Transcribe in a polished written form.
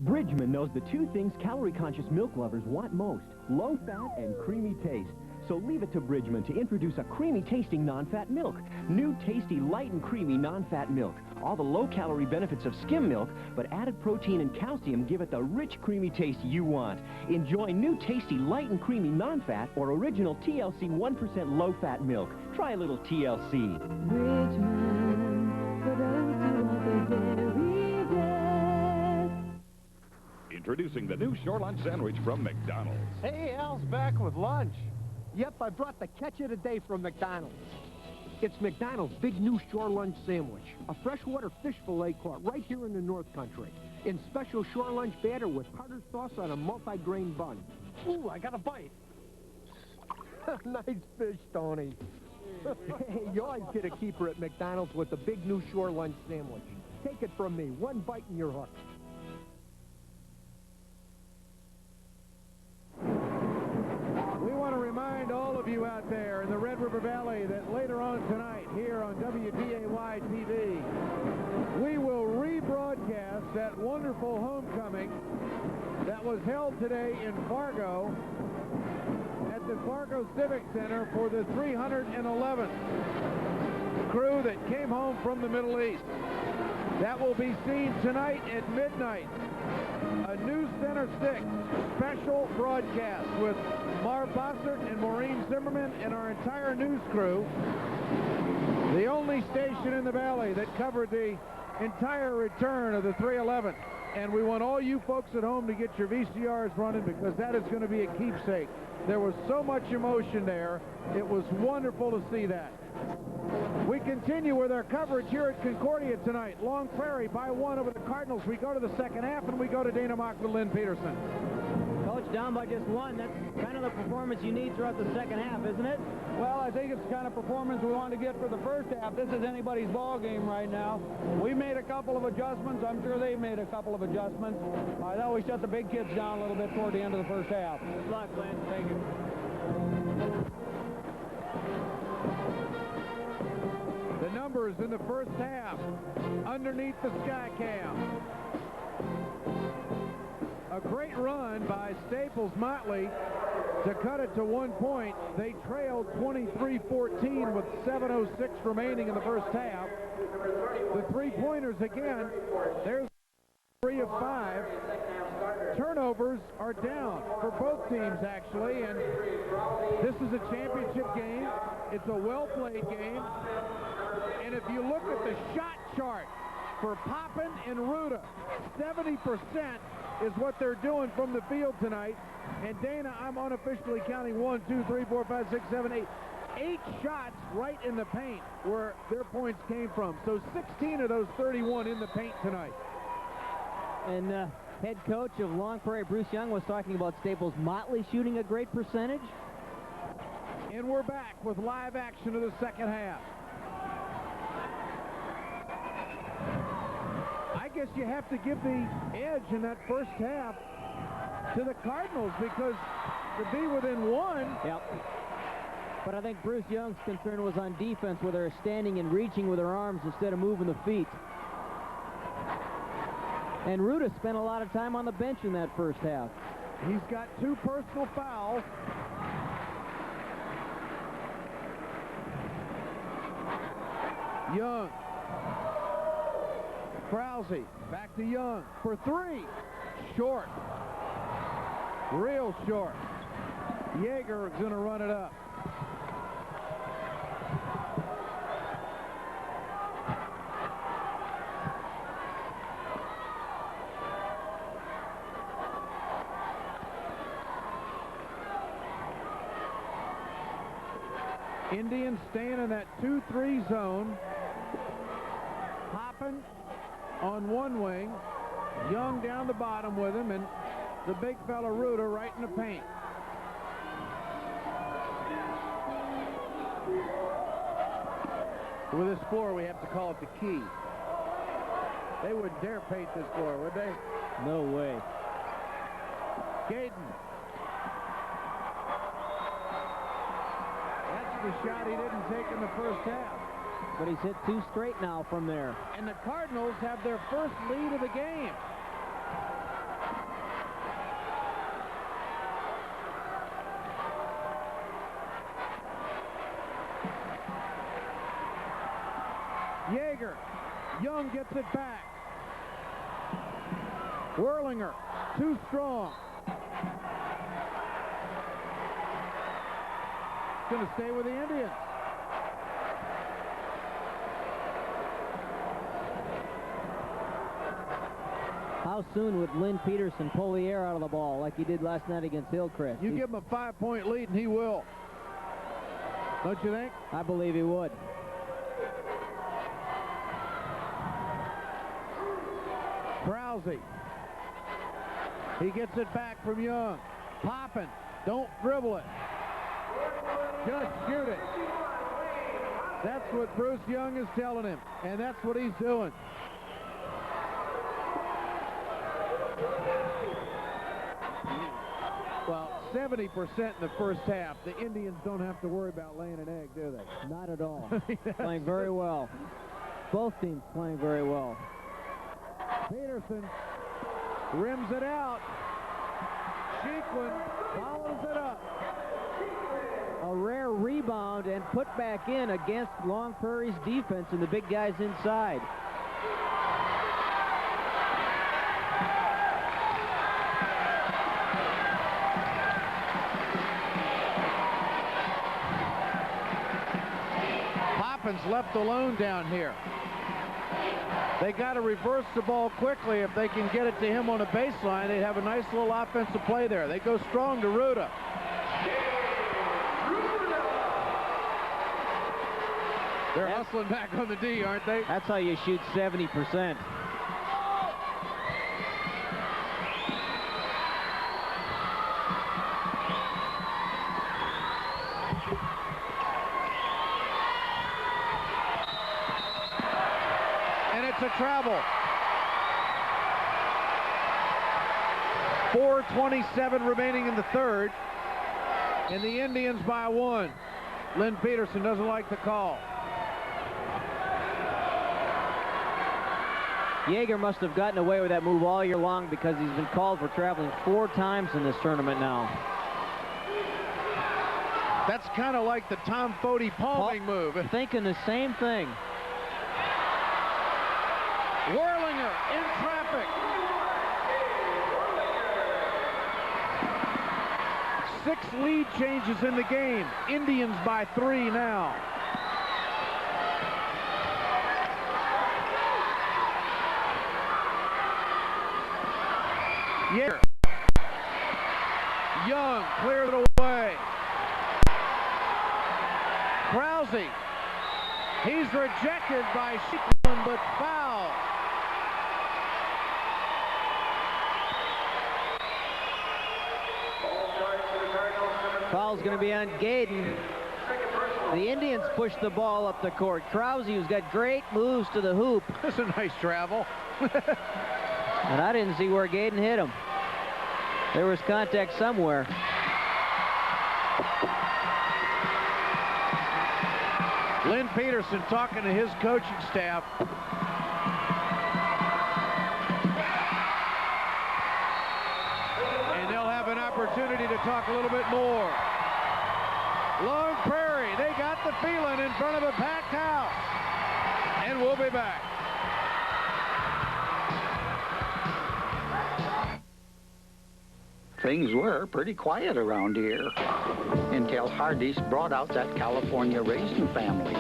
Bridgman knows the two things calorie-conscious milk lovers want most, low fat and creamy taste. So leave it to Bridgman to introduce a creamy-tasting non-fat milk. New, tasty, light and creamy non-fat milk. All the low-calorie benefits of skim milk, but added protein and calcium give it the rich, creamy taste you want. Enjoy new, tasty, light and creamy non-fat or original TLC 1% low-fat milk. Try a little TLC. Bridgman, for those who want the very best. Introducing the new shore lunch sandwich from McDonald's. Hey, Al's back with lunch. Yep, I brought the catch of the day from McDonald's. It's McDonald's big new shore lunch sandwich. A freshwater fish fillet caught right here in the North Country. In special shore lunch batter with powdered sauce on a multi-grain bun. Ooh, I got a bite. Nice fish, Tony. Hey, you always get a keeper at McDonald's with the big new shore lunch sandwich. Take it from me, one bite and you're hooked. We want to remind all of you out there in the Red River Valley that later on tonight here on WDAY TV, we will rebroadcast that wonderful homecoming that was held today in Fargo at the Fargo Civic Center for the 311th crew that came home from the Middle East. That will be seen tonight at midnight. A News Center 6 special broadcast with Marv Bossert and Maureen Zimmerman and our entire news crew. The only station in the Valley that covered the entire return of the 311. And we want all you folks at home to get your VCRs running because that is going to be a keepsake. There was so much emotion there. It was wonderful to see that. We continue with our coverage here at Concordia tonight. Long Prairie by 1 over the Cardinals. We go to the second half and we go to Dana Mock with Lynn Peterson. Coach, down by just 1. That's kind of the performance you need throughout the second half, isn't it? Well, I think it's the kind of performance we want to get for the first half. This is anybody's ball game right now. We made a couple of adjustments. I'm sure they made a couple of adjustments. I thought we shut the big kids down a little bit toward the end of the first half. Good luck, Lynn. Thank you. The numbers in the first half underneath the sky cam. A great run by Staples Motley to cut it to 1 point. They trailed 23-14 with 7:06 remaining in the first half. The three-pointers again, there's 3 of 5. Turnovers are down for both teams, actually, and this is a championship game. It's a well-played game. And if you look at the shot chart for Poppin and Ruda, 70% is what they're doing from the field tonight. And Dana, I'm unofficially counting 1, 2, 3, 4, 5, 6, 7, 8. 8 shots right in the paint where their points came from. So 16 of those 31 in the paint tonight. And head coach of Long Prairie, Bruce Young, was talking about Staples Motley shooting a great percentage. And we're back with live action of the second half. I guess you have to give the edge in that first half to the Cardinals because to be within 1. Yep. But I think Bruce Young's concern was on defense, where they're standing and reaching with their arms instead of moving the feet. And Ruda spent a lot of time on the bench in that first half. He's got 2 personal fouls. Young. Krause back to Young for 3. Short. Real short. Joerger is going to run it up. Indians staying in that 2-3 zone. Poppin on one wing. Young down the bottom with him, and the big fella Ruda right in the paint. With this floor, we have to call it the key. They wouldn't dare paint this floor, would they? No way. Gaden. That's the shot he didn't take in the first half. But he's hit 2 straight now from there. And the Cardinals have their first lead of the game. Young gets it back. Whirlinger, too strong. Going to stay with the Indians. How soon would Lynn Peterson pull the air out of the ball like he did last night against Hillcrest? You give him a 5-point lead, and he will. Don't you think? I believe he would. Prairie. He gets it back from Young. Poppin'. Don't dribble it. Just shoot it. That's what Bruce Young is telling him, and that's what he's doing. Well, 70% in the first half. The Indians don't have to worry about laying an egg, do they? Not at all. Playing very well. Both teams playing very well. Peterson rims it out. Sheeklin follows it up. A rare rebound and put back in against Long Prairie's defense and the big guys inside. Poppins left alone down here. They got to reverse the ball quickly. If they can get it to him on a baseline, they'd have a nice little offensive play there. They go strong to Ruda. They're hustling back on the D, aren't they? That's how you shoot 70%. And it's a travel. 4:27 remaining in the third. And the Indians by 1. Lynn Peterson doesn't like the call. Joerger must have gotten away with that move all year long because he's been called for traveling 4 times in this tournament now. That's kind of like the Tom Foti palming move. Thinking the same thing. Whirlinger in traffic. 6 lead changes in the game. Indians by 3 now. Yeah. Young cleared it away. Prairie. He's rejected by Sheeklin, but foul. Foul's going to be on Gaden. The Indians push the ball up the court. Krause, who's got great moves to the hoop. That's a nice travel. And I didn't see where Gaden hit him. There was contact somewhere. Lynn Peterson talking to his coaching staff. And they'll have an opportunity to talk a little bit more. Long Prairie, they got the feeling in front of a packed house. And we'll be back. Things were pretty quiet around here until Hardee's brought out that California raisin family.